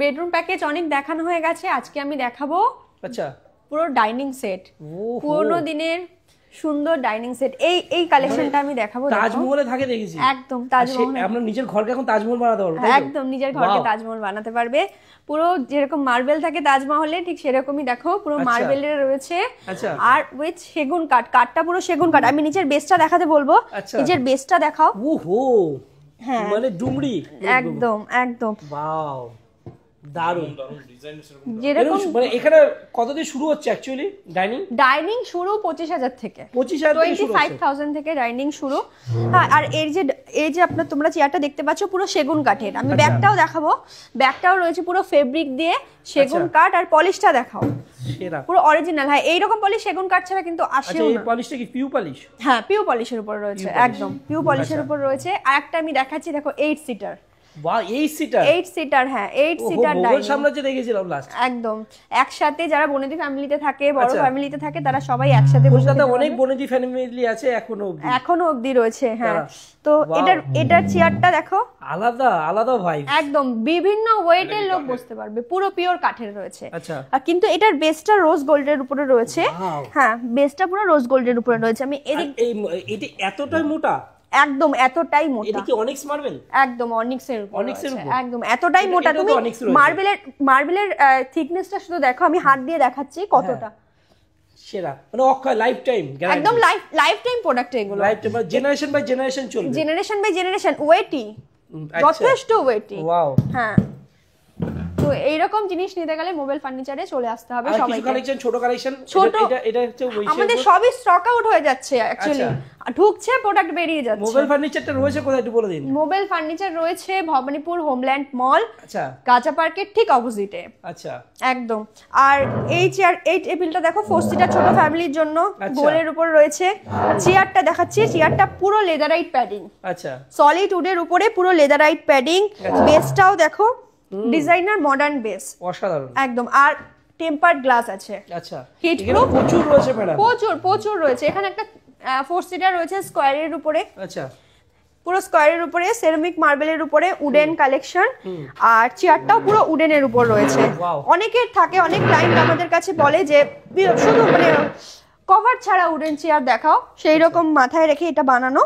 Bedroom package অনেক দেখানো হয়ে গেছে, আজকে আমি দেখাবো আচ্ছা পুরো ডাইনিং সেট, পুরোনো দিনের সুন্দর ডাইনিং সেট। এই কালেকশনটা আমি দেখাবো। তাজমহলে থাকে দেখেছি, একদম তাজমহল। আমরা নিজের ঘরকে এখন তাজমহল বানাতে পারবো। একদম নিজের ঘরকে তাজমহল বানাতে পারবে, পুরো যেরকম মার্বেল থাকে তাজমহলে ঠিক সেরকমই দেখো, পুরো মার্বেলের রয়েছে। আর উইথ সেগুন কাঠ, কাঠটা পুরো সেগুন কাঠ। আমি নিচের বেসটা দেখাতে বলবো, নিচের বেসটা দেখাও। ওহো হ্যাঁ মানে ডুমরি, একদম একদম ওয়াও দারুণ ডিজাইন। যেরকম মানে এখানে কত দিয়ে শুরু হচ্ছে অ্যাকচুয়ালি ডাইনিং শুরু 25,000 থেকে, 25,000 থেকে ডাইনিং শুরু। হ্যাঁ, আর এই যে আপনার তোমরা চেয়ারটা দেখতে পাচ্ছ পুরো সেগুন কাঠের। আমি ব্যাগটাও দেখাবো, ব্যাগটাও রয়েছে পুরো ফেব্রিক দিয়ে সেগুন কাঠ। আর পলিশটা দেখাও, পুরো অরিজিনাল। হ্যাঁ, এইরকম পলিশ সেগুন কাঠ ছাড়া কিন্তু আসেও না। এই পলিশটা কি পিউ পলিশ? হ্যাঁ, পিউ পলিশের উপর রয়েছে, একদম পিউ পলিশের উপর রয়েছে। আর একটা আমি দেখাচ্ছি, দেখো 8 সিটার। বাহ, 8 সিটার? 8 সিটার, হ্যাঁ 8 সিটার ডাইনিং। মোগল সাম্রাজ্যে দেখেছিলাম লাস্ট। একদম একসাথে যারা বনেদি ফ্যামিলিতে থাকে, বড় ফ্যামিলিতে থাকে, তারা সবাই একসাথে বসে কলকাতায় অনেক বনেদি ফ্যামিলি আছে এখনো অবধি রয়েছে। হ্যাঁ, তো এটার চেয়ারটা দেখো, আলাদা আলাদা ভাইব, একদম বিভিন্ন ওয়েটের লোক বসতে পারবে, পুরো পিওর কাঠের রয়েছে। আচ্ছা, কিন্তু এটার বেসটা রোজ গোল্ডের উপরে রয়েছে। হ্যাঁ, বেসটা পুরো রোজ গোল্ডের উপরে রয়েছে। আমি এটা এতটাই মোটা, একদম এতটাই মোটা। এটা কি অনিক্স মার্বেল? একদম অনিক্সের উপর, একদম এতটাই মোটা। তুমি মার্বেলের থিকনেসটা শুধু দেখো, আমি হাত দিয়ে দেখাচ্ছি কতটা সেরা, মানে অক্ষয় লাইফ টাইম, একদম লাইফ টাইম প্রোডাক্ট এগুলো। Lifetime, generation by generation চলবে, জেনারেশন বাই জেনারেশন। ওয়েটি, যথেষ্ট ওয়েটি। ওয়াও, হ্যাঁ। তো এইরকম জিনিস নিতে গেলে মোবাইল ফার্নিচারে চলে আসতে হবে সবাইকে। কিছু কালেকশন, ছোট কালেকশন, এটা হচ্ছে আমাদের সবই স্টক আউট হয়ে যাচ্ছে অ্যাকচুয়ালি, ঢুকছে প্রোডাক্ট বেরিয়ে যাচ্ছে। মোবাইল ফার্নিচারটা রয়েছে কোথায় একটু বলে দিন। মোবাইল ফার্নিচার রয়েছে ভবানীপুর হোমল্যান্ড মল, আচ্ছা, গাজা পার্কের ঠিক অপোজিটে। আচ্ছা, একদম। আর এই চেয়ার, এই টেবিলটা দেখো 4 সিটার ছোট ফ্যামিলির জন্য, গোলের উপর রয়েছে। চেয়ারটা দেখাচ্ছি, চেয়ারটা পুরো লেদারাইট প্যাডিং, আচ্ছা, সলিড উডের উপরে পুরো লেদারাইট প্যাডিং। বেসটাও দেখো ডিজাইনার মডার্ন বেস, অসাধারণ একদম। আর টেম্পারড গ্লাস আছে। আচ্ছা, হিট প্রুফ প্রচুর রয়েছে ম্যাডাম, প্রচুর রয়েছে। এখানে একটা 4 সিটার রয়েছে স্কয়ারের উপরে, আচ্ছা, পুরো স্কয়ারের উপরে সেরামিক মার্বেলের উপরে উডেন কালেকশন। আর চেয়ারটাও পুরো উডেনের উপর রয়েছে। অনেকের থাকে, অনেক ক্লায়েন্ট আমাদের কাছে বলে যে শুধু মানে কভার ছাড়া উডেন চেয়ার দেখাও, সেই রকম মাথায় রেখে এটা বানানো।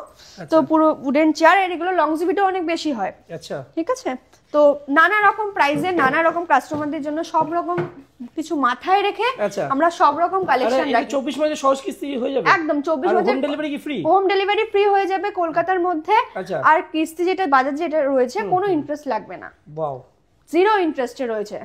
তো পুরো উডেন চেয়ার, এর এগুলো লংজিভিটি অনেক বেশি হয়। আচ্ছা, ঠিক আছে। তো নানা রকম প্রাইসে, নানা রকম কাস্টমারদের জন্য সব রকম কিছু মাথায় রেখে আমরা সব রকম কালেকশন রাখি। 24 মাসে সহজ কিস্তি হয়ে যাবে, একদম 24 মাসে। হোম ডেলিভারি কি ফ্রি? হোম ডেলিভারি ফ্রি হয়ে যাবে কলকাতার মধ্যে। আর কিস্তি যেটা বাজার যেটা রয়েছে, কোনো ইন্টারেস্ট লাগবে না। ওয়াও, 0 ইন্টারেস্টে রয়েছে।